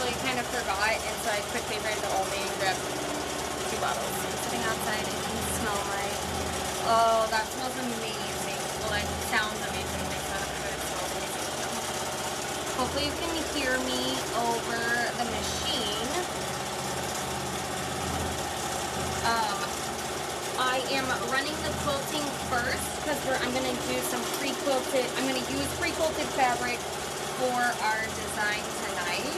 actually kind of forgot, and so I quickly ran to Old Navy and grabbed 2 bottles. I'm sitting outside. It can smell like, oh, that smells amazing. Well, that sounds amazing. It's not good. It smells amazing. So hopefully you can hear me over the machine. I am running the quilting first because I'm going to do some pre-quilted, I'm going to use pre-quilted fabric for our design tonight.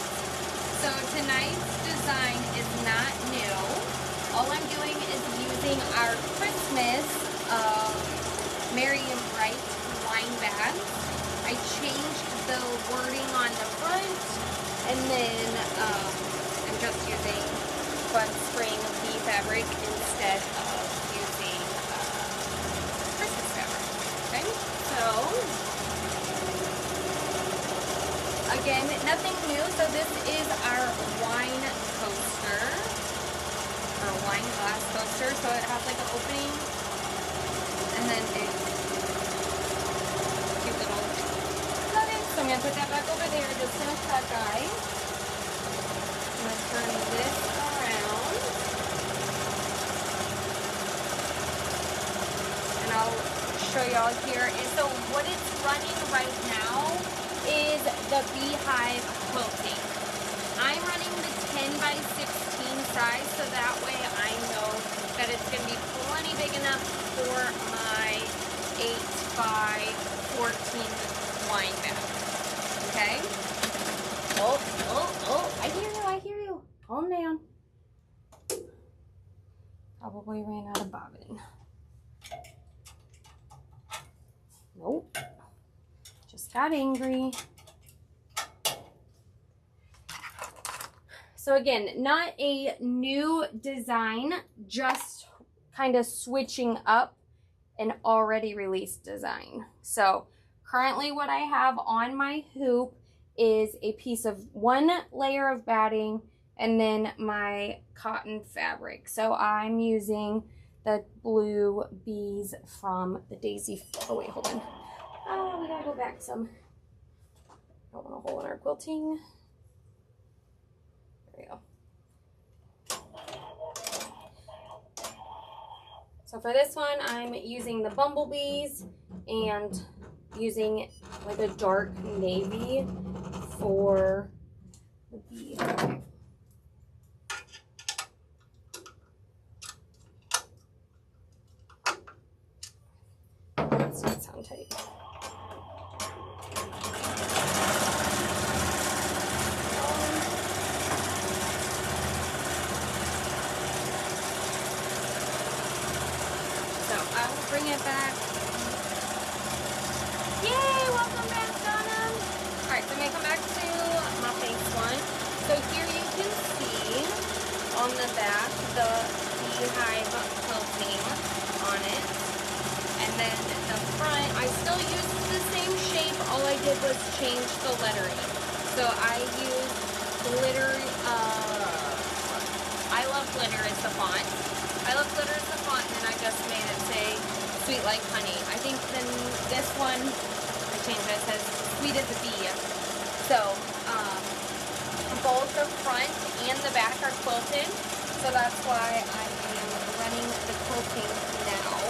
So tonight's design is not new. All I'm doing is using our Christmas Merry and Bright wine bags. I changed the wording on the front, and then I'm just using Bud Spring bee fabric instead of using Christmas fabric. Okay, so again, nothing new. So this is our wine coaster, or wine glass coaster. So it has like an opening, and then a cute little cutting. So I'm gonna put that back over there to finish that guy. I'm gonna turn this around, and I'll show y'all here. And so what it's running right now is the beehive quilting. I'm running the 10 by 16 size, so that way I know that it's going to be plenty big enough for my 8 by 14 wine bag. Okay? Oh, I hear you. Calm down. Probably ran out of bobbin. Nope. Just got angry. So again, not a new design, just kind of switching up an already released design. So currently what I have on my hoop is a piece of 1 layer of batting and then my cotton fabric. So I'm using the blue bees from the Daisy. Oh wait, hold on. Oh, we gotta go back some. Don't want a hole in our quilting. There we go. So for this one, I'm using the bumblebees and using like a dark navy for the bee. Okay. That's not sound tight. I will bring it back. Yay! Welcome back, Donna. Alright, so I'm going to come back to my face one. So here you can see on the back the beehive quilting on it. And then the front, I still used the same shape. All I did was change the lettering. So I used glitter, I Love Glitter is the font. I Love Glitter is the font, and I just made it say Sweet Like Honey. I think then this one, I changed it, it says Sweet as a Bee. So, both the front and the back are quilted, so that's why I am running the quilting now.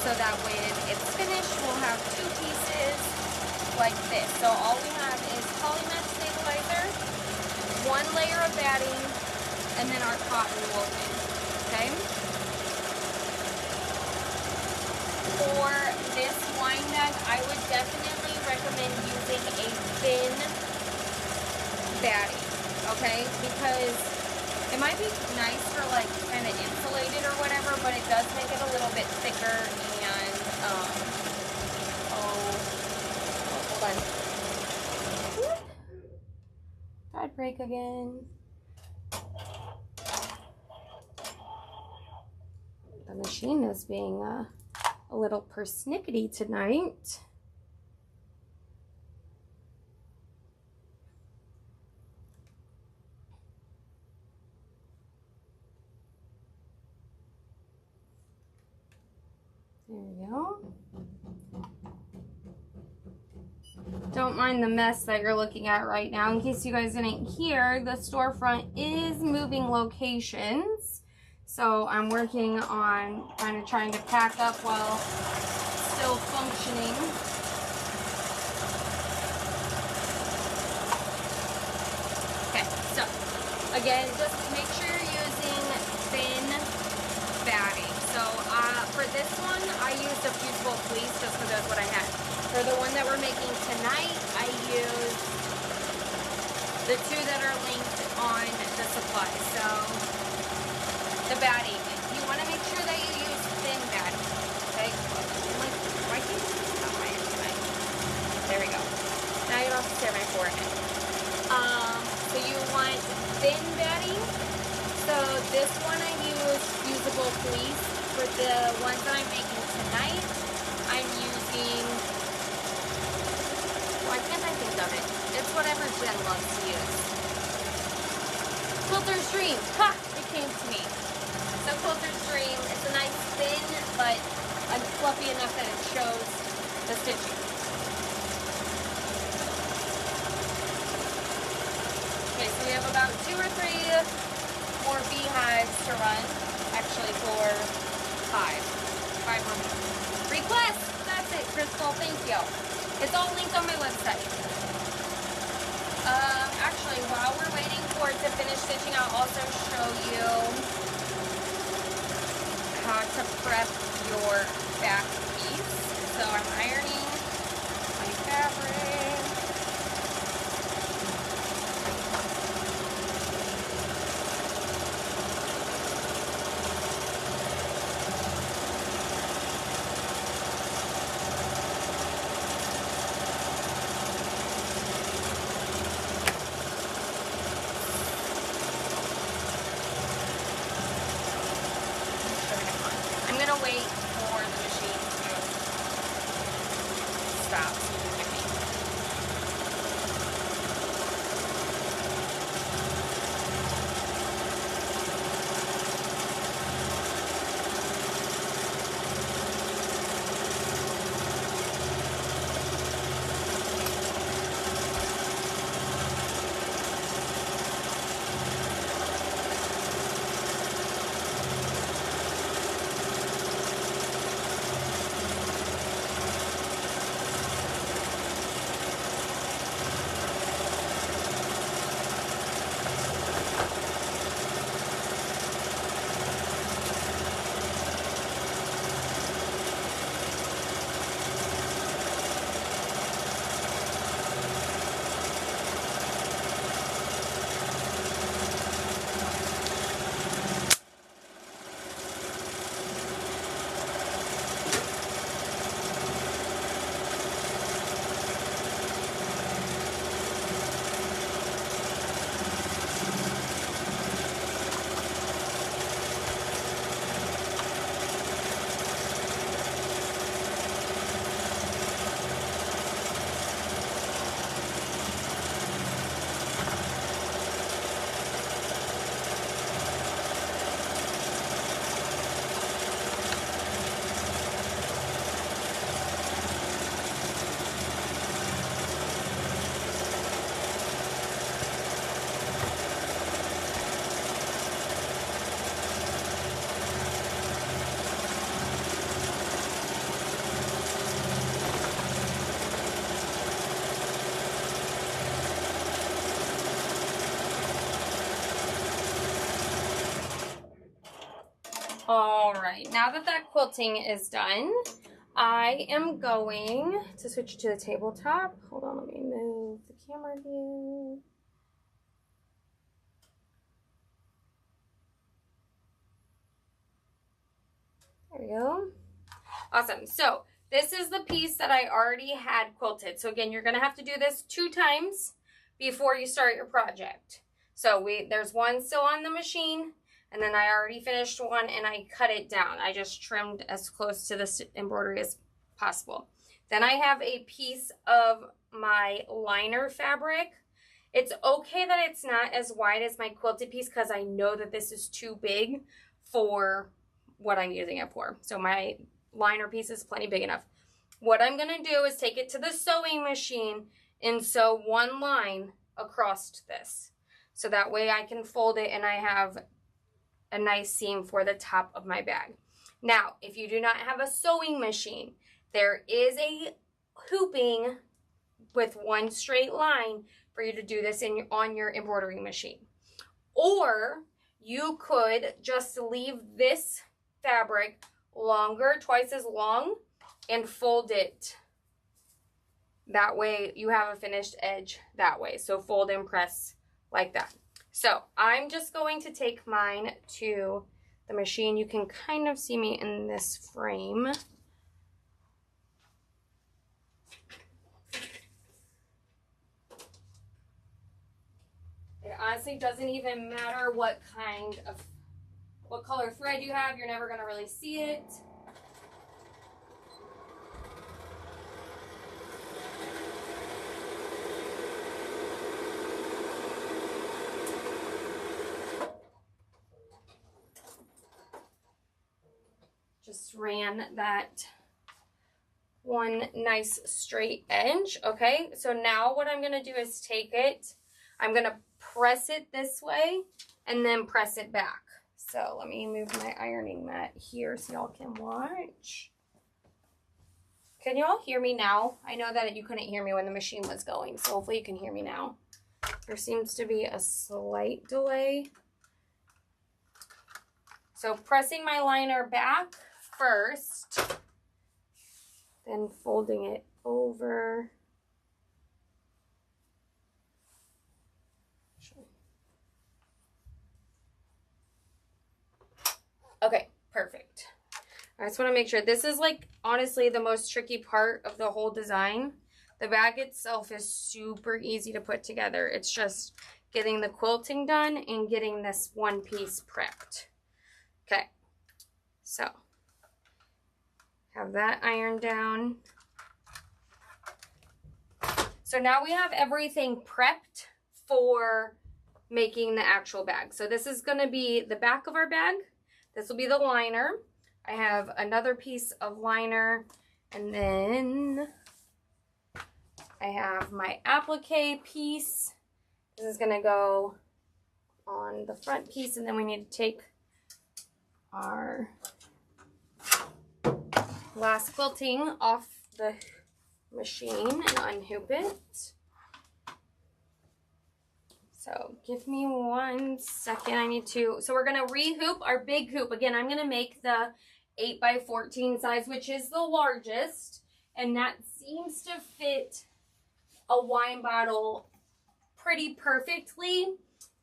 So that when it's finished, we'll have 2 pieces like this. So all we have is polymesh stabilizer, 1 layer of batting, and then our cotton woven. Okay? For this wine bag, I would definitely recommend using a thin batting, okay? Because it might be nice for like kind of insulated or whatever, but it does make it a little bit thicker and, hold on. Thread break again. The machine is being a little persnickety tonight. There we go. Don't don't mind the mess that you're looking at right now. In case you guys didn't hear, the storefront is moving locations. So I'm working on kind of trying to pack up while still functioning. Okay, so again, just make sure you're using thin batting. So for this one, I used a fusible fleece just because that's what I had. For the one that we're making tonight, I used the two that are linked on the supply. So the batting, you want to make sure that you use thin batting. Okay. Why can't you stop my hair tonight? There we go. Now you don't have to tear my forehead. So you want thin batting. So this one I use fusible fleece. For the ones that I'm making tonight, I'm using, why can't I think of it? It's whatever Jen loves to use. Quilter's Dream. Ha! It came to me. So Quilter's Dream, it's a nice thin, but fluffy enough that it shows the stitching. Okay, so we have about 2 or 3 more beehives to run. Actually, 4, 5 more minutes. Request! That's it, Crystal. Thank you. It's all linked on my website. Actually, while we're waiting for it to finish stitching, I'll also show you how to prep your back piece. So I'm ironing my fabric. Wait for the machine to stop. All right, now that that quilting is done, I am going to switch to the tabletop. Hold on, let me move the camera view. There we go. Awesome. So this is the piece that I already had quilted. So again, you're going to have to do this 2 times before you start your project. So there's one still on the machine, and then I already finished one and I cut it down. I just trimmed as close to the embroidery as possible. Then I have a piece of my liner fabric. It's okay that it's not as wide as my quilted piece because I know that this is too big for what I'm using it for. So my liner piece is plenty big enough. What I'm going to do is take it to the sewing machine and sew one line across this. So that way I can fold it and I have a nice seam for the top of my bag. Now, if you do not have a sewing machine, there is a hooping with one straight line for you to do this on your embroidery machine. Or you could just leave this fabric longer, twice as long, and fold it. That way you have a finished edge that way. So fold and press like that. So I'm just going to take mine to the machine. You can kind of see me in this frame. It honestly doesn't even matter what color thread you have. You're never going to really see it. Just ran that one nice straight edge. Okay, so now what I'm going to do is take it, I'm going to press it this way and then press it back. So let me move my ironing mat here so y'all can watch. Can y'all hear me now? I know that you couldn't hear me when the machine was going, so hopefully you can hear me now. There seems to be a slight delay. So pressing my liner back first, then folding it over. Okay, perfect. I just want to make sure. This is like honestly the most tricky part of the whole design. The bag itself is super easy to put together. It's just getting the quilting done and getting this one piece prepped. Okay, so have that ironed down. So now we have everything prepped for making the actual bag. So this is going to be the back of our bag. This will be the liner. I have another piece of liner, and then I have my applique piece. This is going to go on the front piece, and then we need to take our glass quilting off the machine and unhoop it. So give me 1 second. I need to, so we're going to rehoop our big hoop. Again, I'm going to make the 8x14 size, which is the largest, and that seems to fit a wine bottle pretty perfectly.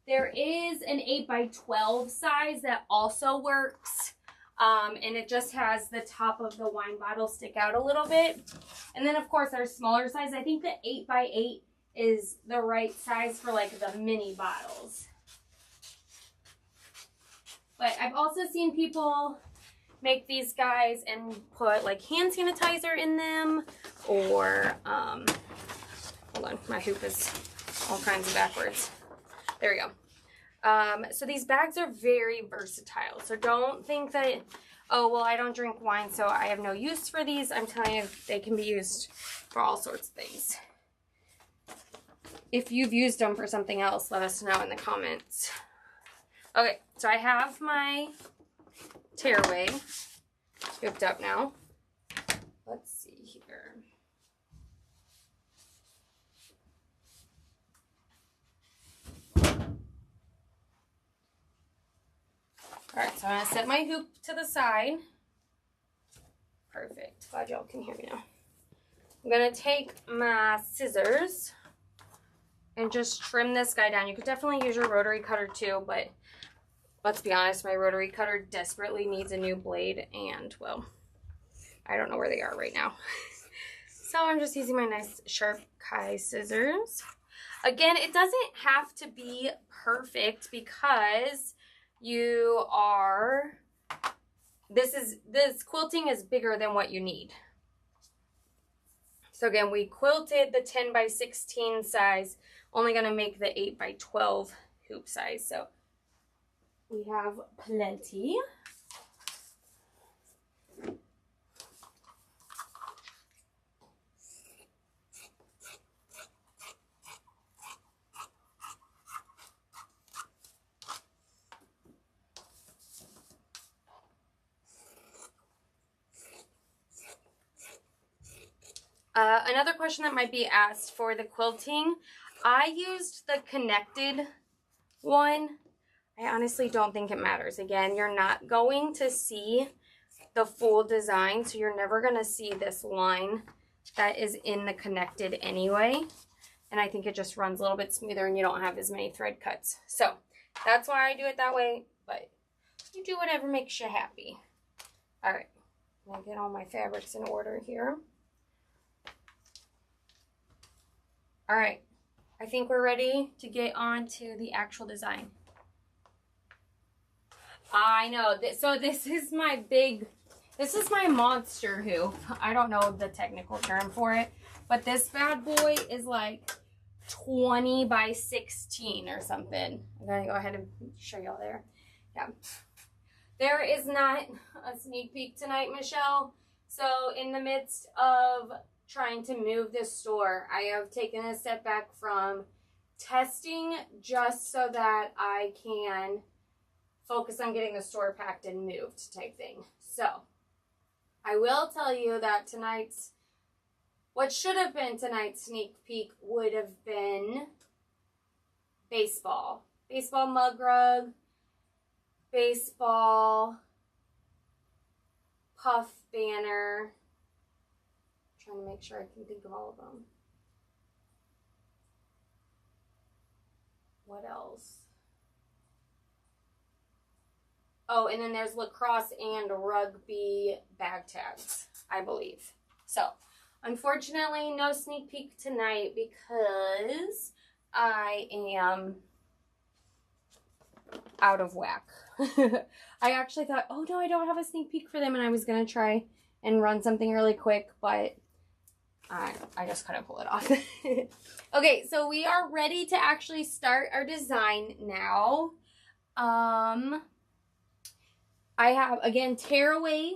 There is an 8x12 size that also works, and it just has the top of the wine bottle stick out a little bit. And then of course our smaller size, I think the 8x8 is the right size for like the mini bottles. But I've also seen people make these guys and put like hand sanitizer in them, or hold on, my hoop is all kinds of backwards. There we go. So these bags are very versatile. So don't think that, oh, well, I don't drink wine, so I have no use for these. I'm telling you, they can be used for all sorts of things. If you've used them for something else, let us know in the comments. Okay, so I have my tearaway hooked up now. Let's see here. Alright, so I'm going to set my hoop to the side. Perfect. Glad y'all can hear me now. I'm going to take my scissors and just trim this guy down. You could definitely use your rotary cutter too, but let's be honest, my rotary cutter desperately needs a new blade, and well, I don't know where they are right now. So I'm just using my nice sharp Kai scissors. Again, it doesn't have to be perfect because you are, this quilting is bigger than what you need. So again, we quilted the 10x16 size, only going to make the 8x12 hoop size. So we have plenty. Another question that might be asked for the quilting, I used the connected one. I honestly don't think it matters. Again, you're not going to see the full design, so you're never going to see this line that is in the connected anyway. And I think it just runs a little bit smoother and you don't have as many thread cuts. So that's why I do it that way, but you do whatever makes you happy. All right, I'm gonna get all my fabrics in order here. All right, I think we're ready to get on to the actual design. I know, so this is my monster hoop. I don't know the technical term for it, but this bad boy is like 20 by 16 or something. I'm gonna go ahead and show y'all there. Yeah. There is not a sneak peek tonight, Michelle. So in the midst of trying to move this store, I have taken a step back from testing just so that I can focus on getting the store packed and moved type thing. So I will tell you that what should have been tonight's sneak peek would have been baseball mug rug, baseball puff banner. I'm trying to make sure I can think of all of them. What else? Oh, and then there's lacrosse and rugby bag tags, I believe. So, unfortunately, no sneak peek tonight because I am out of whack. I actually thought, oh no, I don't have a sneak peek for them, and I was going to try and run something really quick, but I just couldn't pull it off. Okay, so we are ready to actually start our design now. I have, again, tearaway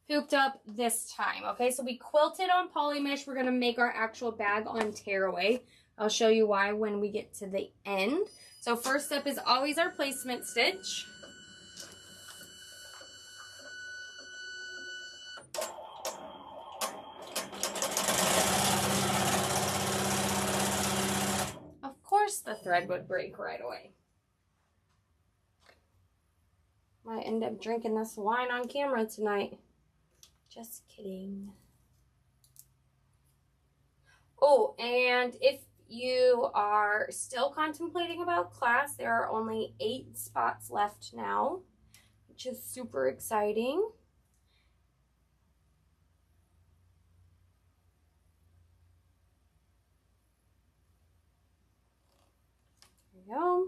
hooped up this time, okay? So we quilted on poly mesh. We're going to make our actual bag on tearaway. I'll show you why when we get to the end. So first step is always our placement stitch. Of course the thread would break right away. Might end up drinking this wine on camera tonight. Just kidding. Oh, and if you are still contemplating about class, there are only 8 spots left now, which is super exciting. There we go.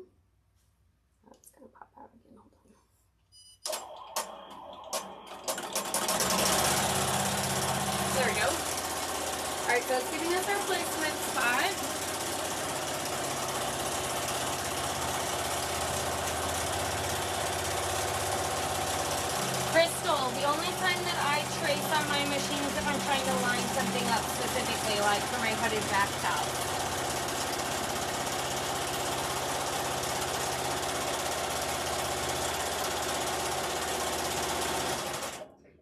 Oh, it's gonna pop out again. Hold on. There we go. All right, so it's giving us our placement spot. Crystal, the only time that I trace on my machine is if I'm trying to line something up specifically, like for my hooded back towel.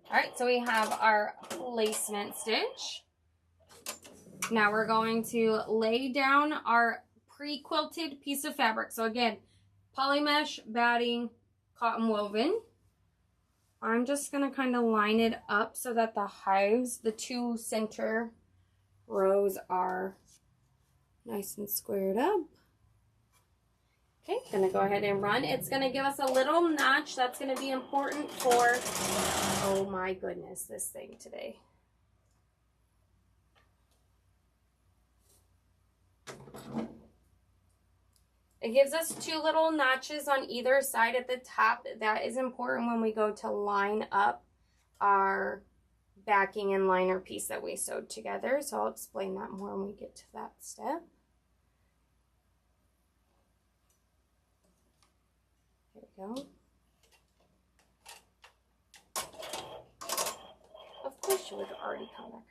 All right, so we have our placement stitch. Now we're going to lay down our pre-quilted piece of fabric. So again, poly mesh, batting, cotton woven. I'm just going to kind of line it up so that the hives, the 2 center rows, are nice and squared up. Okay, going to go ahead and run. It's going to give us a little notch. That's going to be important for, oh my goodness, this thing today. It gives us 2 little notches on either side at the top. That is important when we go to line up our backing and liner piece that we sewed together. So I'll explain that more when we get to that step. There we go. Of course you would already come back.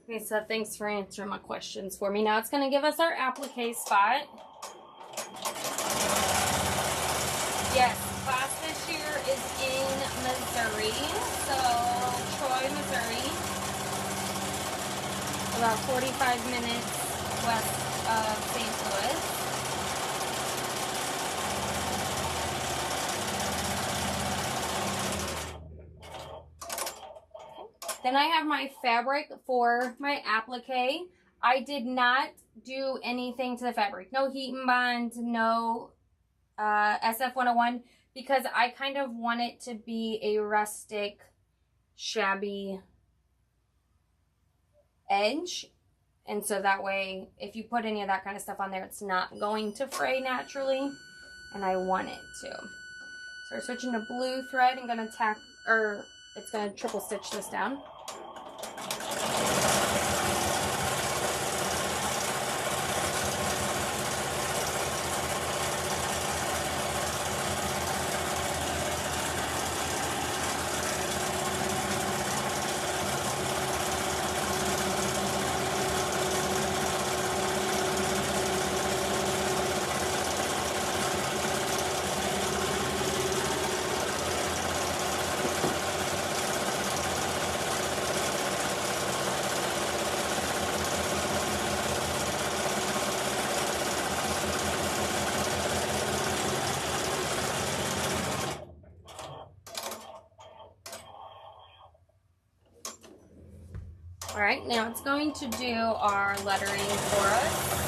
Okay, so thanks for answering my questions for me. Now it's going to give us our applique spot. Yes, class this year is in Missouri, so Troy, Missouri, about 45 minutes west of St. Louis. Then I have my fabric for my applique. I did not do anything to the fabric. No heat and bond, no SF-101, because I kind of want it to be a rustic, shabby edge. And so that way, if you put any of that kind of stuff on there, it's not going to fray naturally. And I want it to. So we're switching to blue thread. I'm going to tack, or it's going to triple stitch this down. All right, now it's going to do our lettering for us.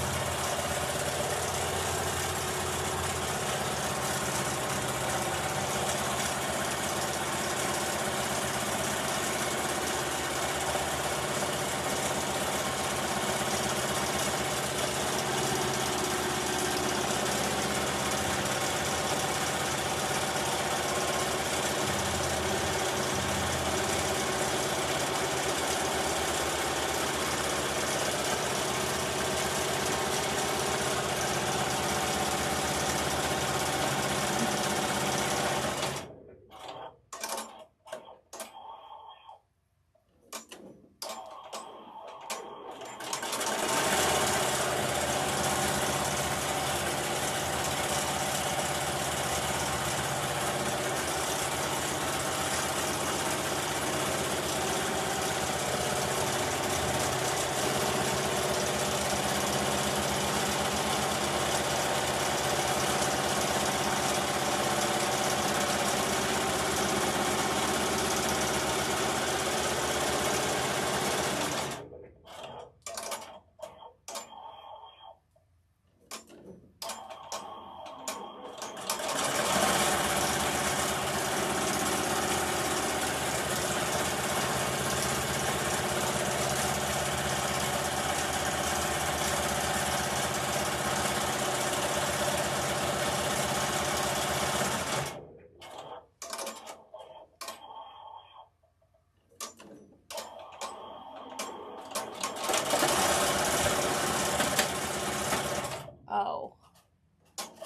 Oh,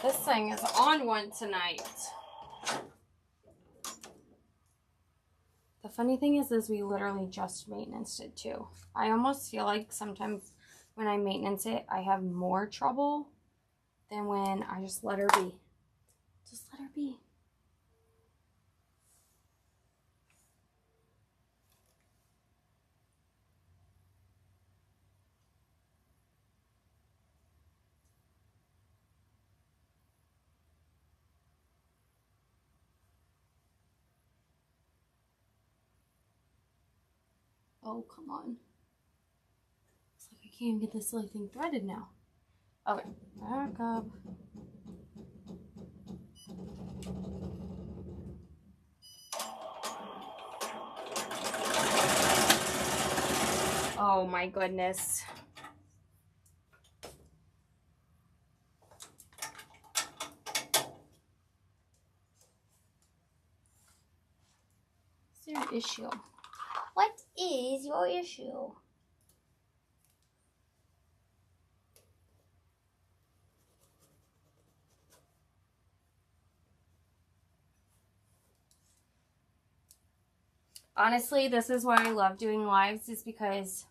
this thing is on one tonight. The funny thing is we literally just maintenanced it too. I almost feel like sometimes when I maintenance it, I have more trouble than when I just let her be. Just let her be. Oh, come on. Looks like I can't even get this silly thing threaded now. Okay, back up. Oh my goodness. What's your issue? What is your issue? Honestly, this is why I love doing lives, is because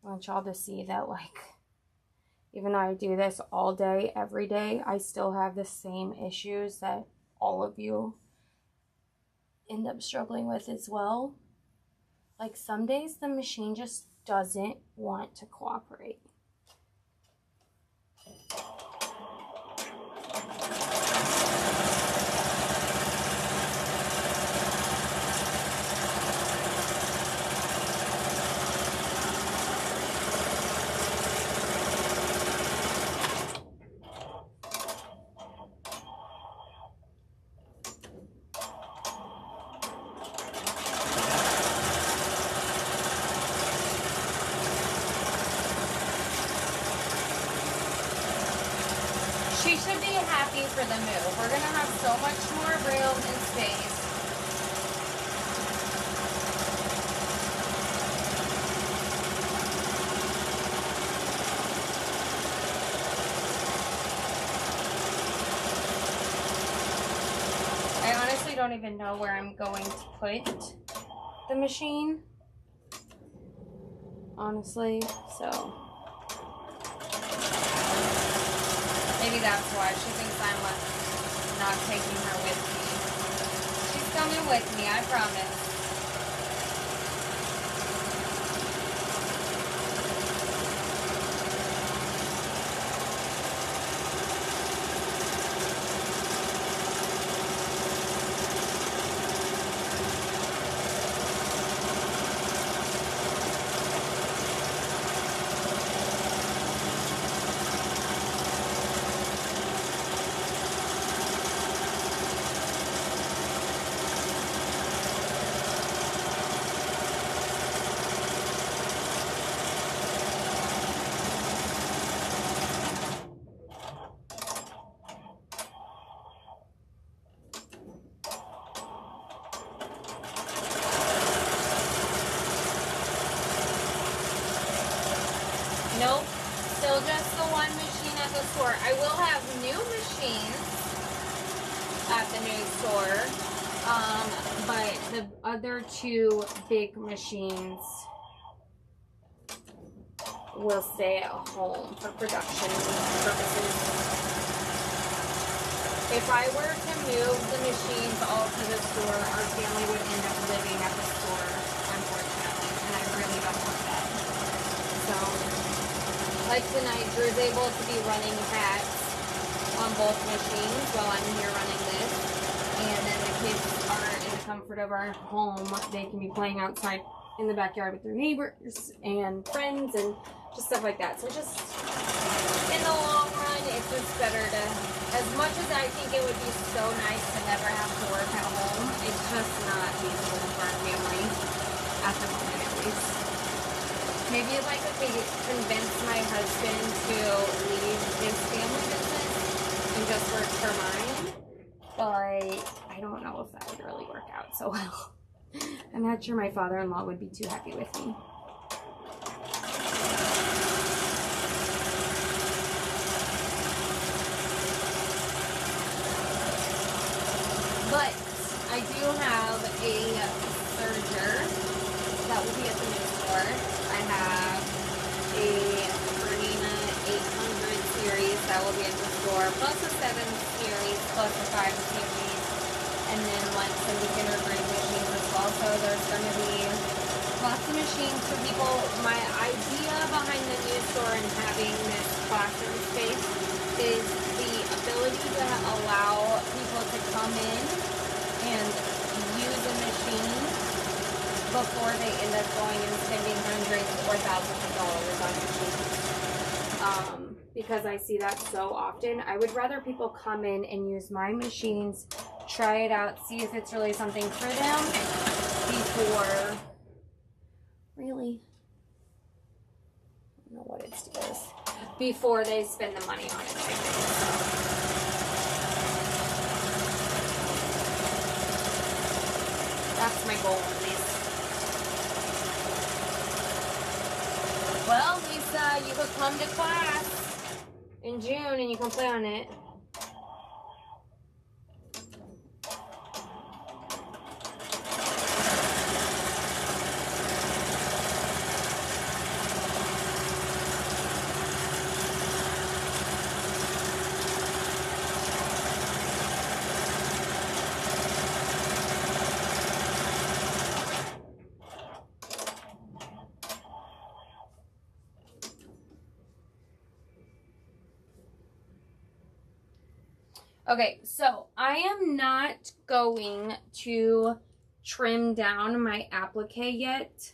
I want y'all to see that, like, even though I do this all day, every day, I still have the same issues that all of you end up struggling with as well. Like, some days the machine just doesn't want to cooperate. She should be happy for the move. We're gonna have so much more room and space. I honestly don't even know where I'm going to put the machine. Honestly, so maybe that's why she thinks I'm not taking her with me. She's coming with me, I promise. Nope, still just the one machine at the store. I will have new machines at the new store, but the other two big machines will stay at home for production purposes. If I were to move the machines all to the store, our family would end up living at the store, unfortunately, and I really don't want that. So, like tonight, Drew's able to be running hats on both machines while I'm here running this. And then the kids are in the comfort of our home. They can be playing outside in the backyard with their neighbors and friends and just stuff like that. So just, in the long run, it's just better to, as much as I think it would be so nice to never have to work at home, it's just not feasible for our family at the moment, at least. Maybe if I could convince my husband to leave his family business and just work for mine, but I don't know if that would really work out so well. I'm not sure my father-in-law would be too happy with me. But I do have a serger that will be at the new store. I have a Bernina 800 series that will be at the store, plus a 7 series, plus a 5 series, and then like some beginner grade machines as well. So there's going to be lots of machines for people. My idea behind the new store and having this classroom space is the ability to allow people to come in and use a machine before they end up going and spending hundreds or thousands of dollars on machines. Because I see that so often. I would rather people come in and use my machines, try it out, see if it's really something for them before, really, I don't know what it is, before they spend the money on it. That's my goal at least. Well, Lisa, you could come to class in June and you can play on it. Okay, so I am not going to trim down my applique yet,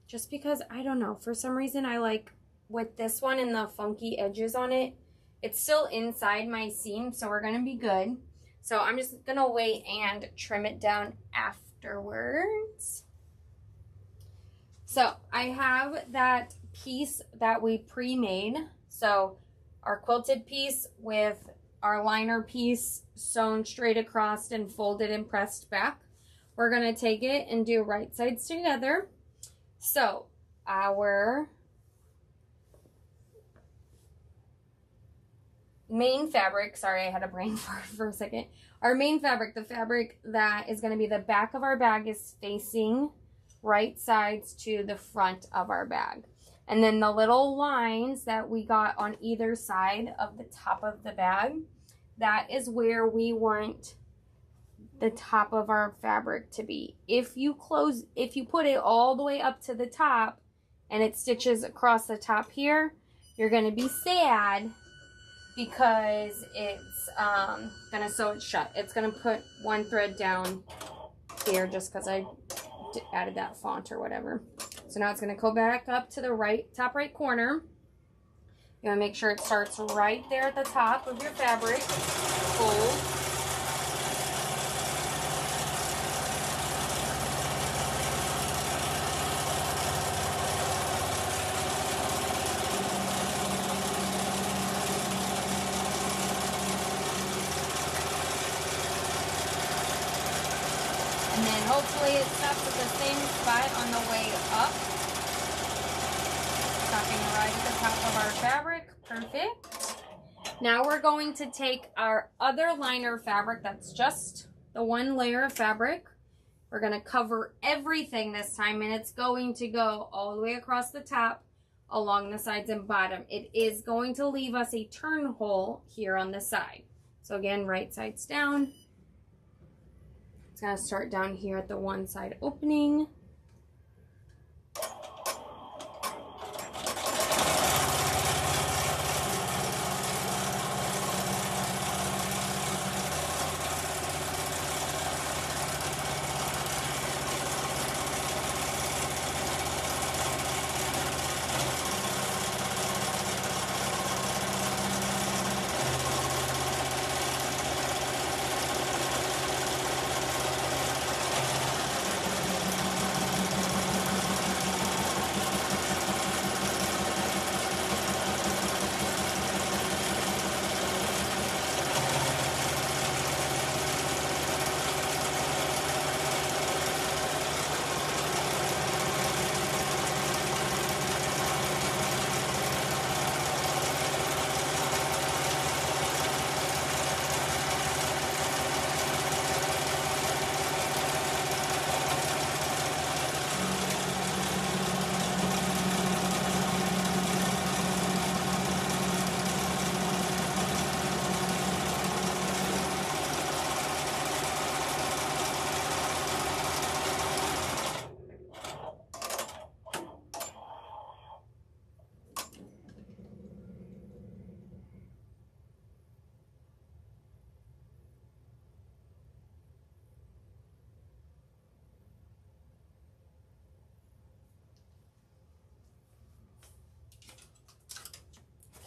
just because, I don't know, for some reason I like with this one and the funky edges on it, it's still inside my seam, so we're gonna be good. So I'm just gonna wait and trim it down afterwards. So I have that piece that we pre-made. So our quilted piece with our liner piece sewn straight across and folded and pressed back. We're gonna take it and do right sides together. So our main fabric, sorry, I had a brain fart for a second. Our main fabric, the fabric that is gonna be the back of our bag, is facing right sides to the front of our bag. And then the little lines that we got on either side of the top of the bag, that is where we want the top of our fabric to be. If you put it all the way up to the top and it stitches across the top here, you're gonna be sad because it's gonna sew it shut. It's gonna put one thread down here just because I added that font or whatever. So now it's going to go back up to the top right corner. You want to make sure it starts right there at the top of your fabric. Fold. And then hopefully it stops at the same spot on the way up. Stopping right at the top of our fabric. Perfect. Now we're going to take our other liner fabric, that's just the one layer of fabric. We're going to cover everything this time, and it's going to go all the way across the top, along the sides and bottom. It is going to leave us a turn hole here on the side. So again, right sides down. It's going to start down here at the one side opening.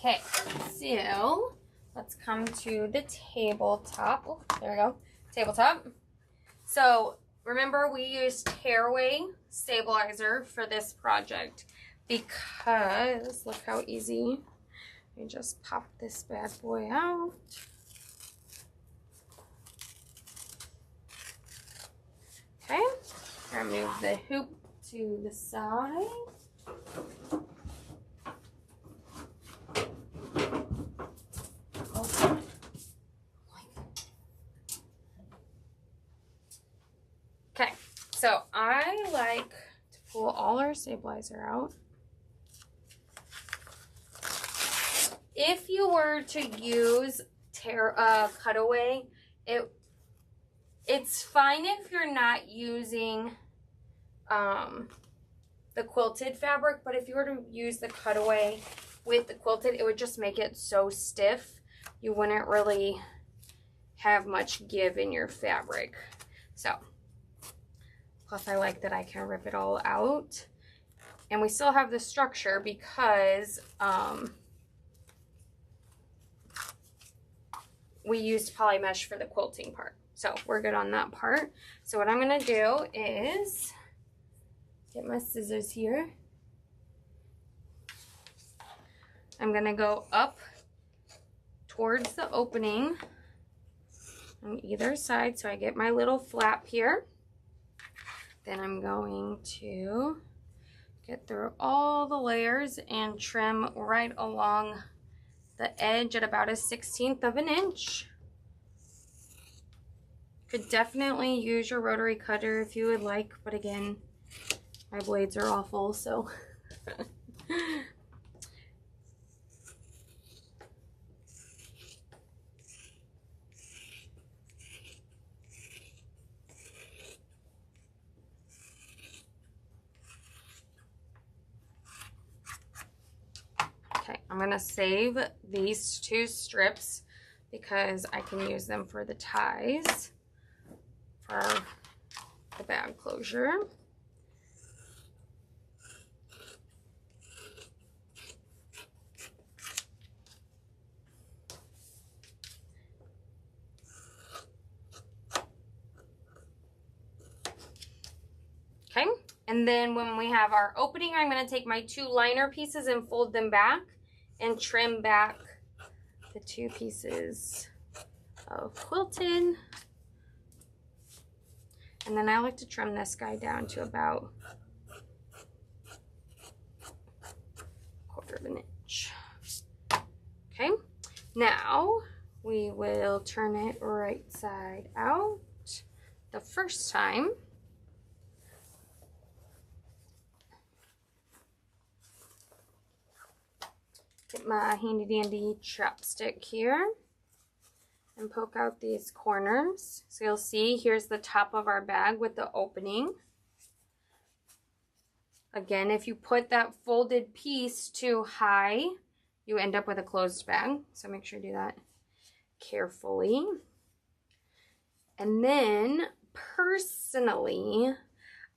Okay, so let's come to the tabletop. Oh, there we go. Tabletop. So remember, we used tearaway stabilizer for this project because look how easy. Let me just pop this bad boy out. Okay, I'm gonna move the hoop to the side. Okay, so I like to pull all our stabilizer out. If you were to use cutaway, it's fine if you're not using the quilted fabric, but if you were to use the cutaway with the quilted, it would just make it so stiff. You wouldn't really have much give in your fabric. So, plus I like that I can rip it all out. And we still have the structure because we used poly mesh for the quilting part. So we're good on that part. So what I'm gonna do is get my scissors here. I'm gonna go up towards the opening on either side so I get my little flap here. Then I'm going to get through all the layers and trim right along the edge at about 1/16 of an inch. Could definitely use your rotary cutter if you would like, but again, my blades are awful, so. Okay, I'm gonna save these 2 strips because I can use them for the ties for the bag closure. Okay, and then when we have our opening, I'm going to take my 2 liner pieces and fold them back and trim back the 2 pieces of quilting. And then I like to trim this guy down to about 1/4 of an inch. Okay, now we will turn it right side out the first time. Get my handy dandy chopstick here and poke out these corners. So you'll see here's the top of our bag with the opening. Again, if you put that folded piece too high, you end up with a closed bag. So make sure you do that carefully. And then personally,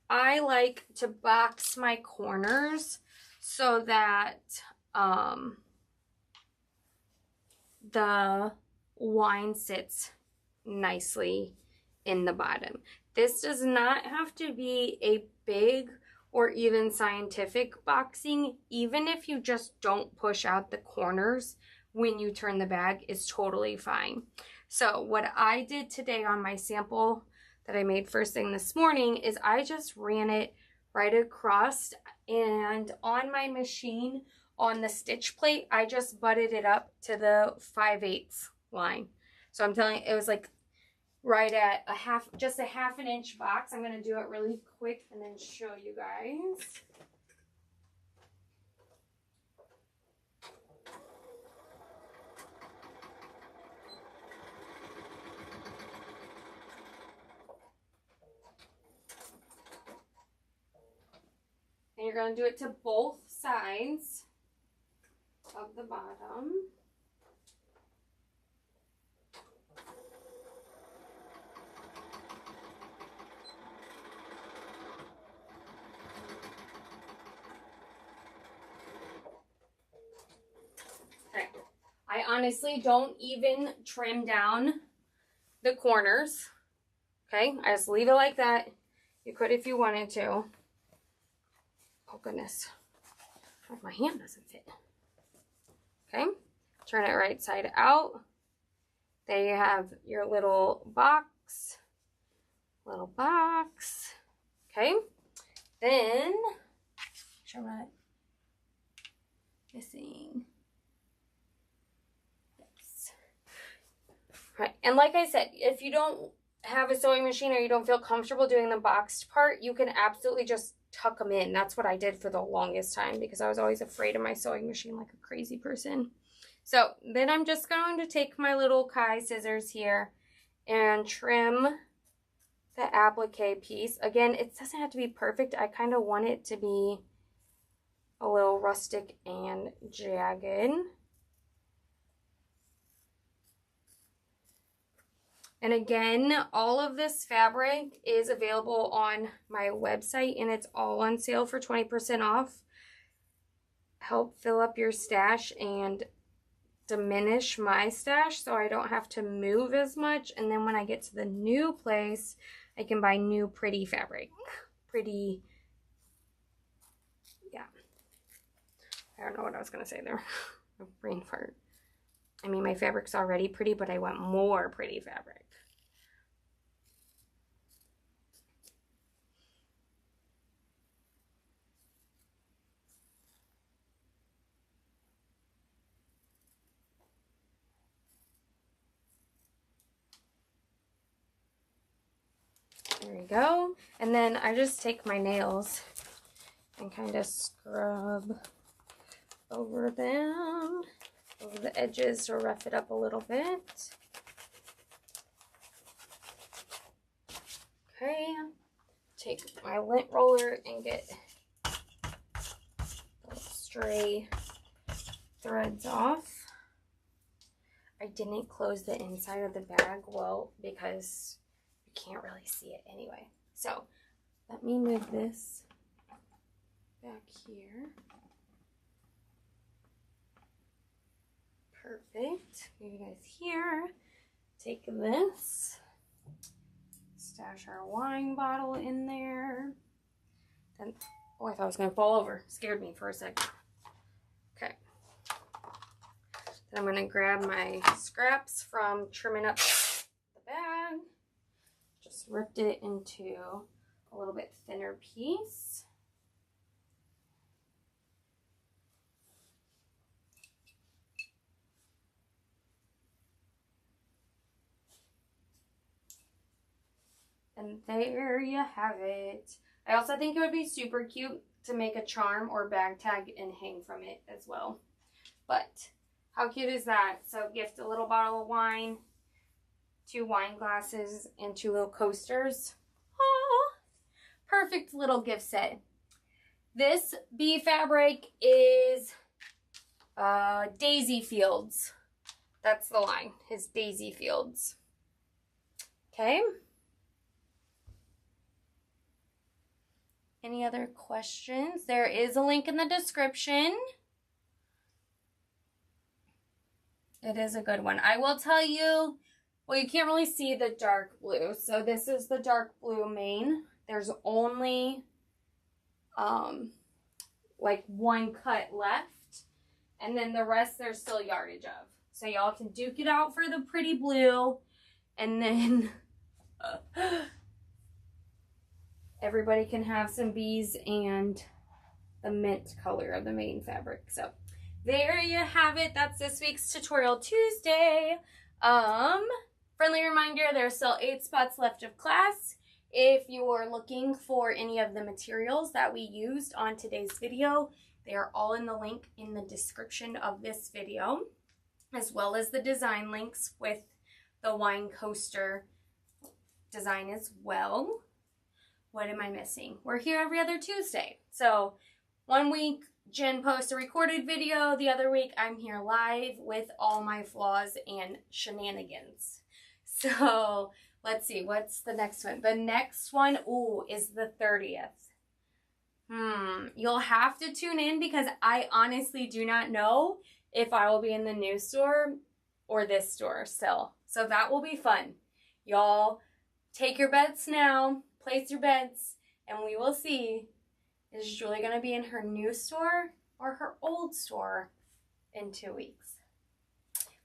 I like to box my corners so that the line sits nicely in the bottom. This does not have to be a big or even scientific boxing. Even if you just don't push out the corners when you turn the bag is totally fine. So what I did today on my sample that I made first thing this morning is I just ran it right across, and on my machine on the stitch plate I just butted it up to the 5/8 line. So I'm telling you, it was like right at just a half an inch box. I'm going to do it really quick and then show you guys. And you're going to do it to both sides of the bottom. Okay. I honestly don't even trim down the corners. Okay, I just leave it like that. You could if you wanted to. Oh goodness, my hand doesn't fit. Okay, turn it right side out. There you have your little box. Okay, then, show what missing. Yes. Right, and like I said, if you don't have a sewing machine or you don't feel comfortable doing the boxed part, you can absolutely just tuck them in. That's what I did for the longest time because I was always afraid of my sewing machine like a crazy person. So then I'm just going to take my little Kai scissors here and trim the applique piece. Again, it doesn't have to be perfect. I kind of want it to be a little rustic and jagged. And again, all of this fabric is available on my website, and it's all on sale for 20% off. Help fill up your stash and diminish my stash so I don't have to move as much. And then when I get to the new place, I can buy new pretty fabric. Pretty, yeah. I don't know what I was going to say there. A brain fart. I mean, my fabric's already pretty, but I want more pretty fabric. There we go. And then I just take my nails and kind of scrub over them, over the edges to rough it up a little bit. Okay, take my lint roller and get those stray threads off. I didn't close the inside of the bag well because you can't really see it anyway. So let me move this back here. Perfect. Move you guys here. Take this. Stash our wine bottle in there. Then, oh, I thought it was going to fall over. Scared me for a second. Okay. Then I'm going to grab my scraps from trimming up the bag. Just ripped it into a little bit thinner piece. And there you have it. I also think it would be super cute to make a charm or bag tag and hang from it as well. But how cute is that? So gift a little bottle of wine, 2 wine glasses, and 2 little coasters. Oh, perfect little gift set. This bee fabric is Daisy Fields. That's the line, is Daisy Fields. Okay. Any other questions? There is a link in the description. It is a good one. I will tell you, well, you can't really see the dark blue. So this is the dark blue mane. There's only like 1 cut left. And then the rest there's still yardage of. So y'all can duke it out for the pretty blue. And then everybody can have some bees and the mint color of the main fabric. So there you have it. That's this week's Tutorial Tuesday. Friendly reminder, there's still 8 spots left of class. If you're looking for any of the materials that we used on today's video, they are all in the link in the description of this video, as well as the design links with the wine coaster design as well. What am I missing? We're here every other Tuesday. So 1 week, Jen posts a recorded video. The other week, I'm here live with all my flaws and shenanigans. So let's see, what's the next one? The next one, ooh, is the 30th. You'll have to tune in because I honestly do not know if I will be in the new store or this store still. So that will be fun. Y'all take your bets now. Place your bets, and we will see, is Julie going to be in her new store or her old store in 2 weeks?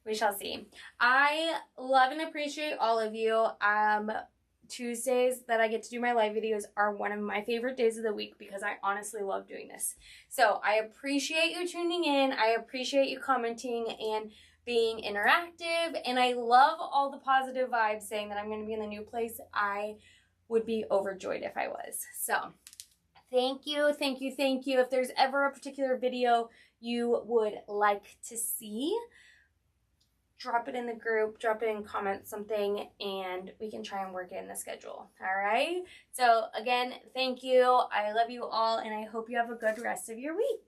We shall see. I love and appreciate all of you. Tuesdays that I get to do my live videos are one of my favorite days of the week because I honestly love doing this. So I appreciate you tuning in. I appreciate you commenting and being interactive, and I love all the positive vibes saying that I'm going to be in the new place. I would be overjoyed if I was. So thank you, thank you, thank you. If there's ever a particular video you would like to see, drop it in the group, drop it in comments, something, and we can try and work it in the schedule. All right? So again, thank you. I love you all, and I hope you have a good rest of your week.